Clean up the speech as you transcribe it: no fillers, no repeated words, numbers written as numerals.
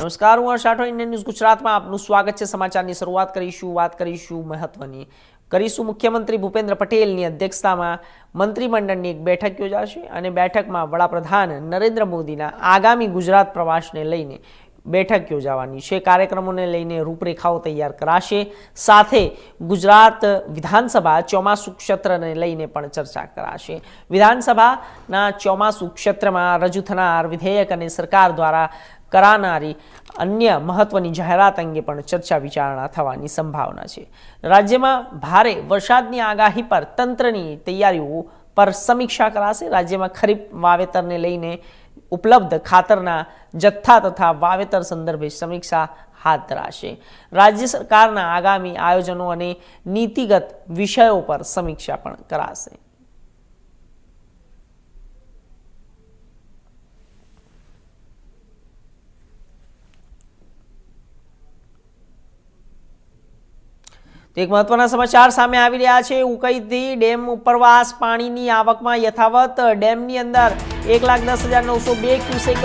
નમસ્કાર, હું હર્ષ Rathod, Indian news ગુજરાતમાં આપનું સ્વાગત છે। સમાચારની શરૂઆત કરીશું મહત્વની મુખ્યમંત્રી ભૂપેન્દ્ર પટેલની અધ્યક્ષતામાં મંત્રીમંડળની એક બેઠક યોજાશે અને બેઠકમાં વડાપ્રધાન નરેન્દ્ર મોદીના આગામી ગુજરાત પ્રવાસને લઈને બેઠક યોજાવાની છે। કાર્યક્રમોને લઈને રૂપરેખાઓ તૈયાર કરાશે, સાથે ગુજરાત વિધાનસભા ચોમાસુ ક્ષેત્રને લઈને પણ ચર્ચા કરાશે। વિધાનસભાના ચોમાસુ ક્ષેત્રમાં રજૂ થનાર વિધેયક અને સરકાર દ્વારા કરાનારી અન્ય મહત્વની જાહેરાત અંગે પણ ચર્ચા વિચારણા થવાની સંભાવના છે। રાજ્યમાં ભારે વરસાદની આગાહી પર તંત્રની તૈયારીઓ પર સમીક્ષા કરાશે। રાજ્યમાં ખરીફ વાવેતરને લઈને ઉપલબ્ધ ખાતરના જથ્થા તથા વાવેતર સંદર્ભે સમીક્ષા હાથ ધરાશે। રાજ્ય સરકારના આગામી આયોજનો અને નીતિગત વિષયો પર સમીક્ષા પણ કરાશે। એક મહત્વના સમાચાર સામે આવી રહ્યા છે। ઉકઈથી ડેમ ઉપરવાસ પાણીની આવકમાં યથાવત, ડેમની અંદર 1,10,902 ક્યુસેક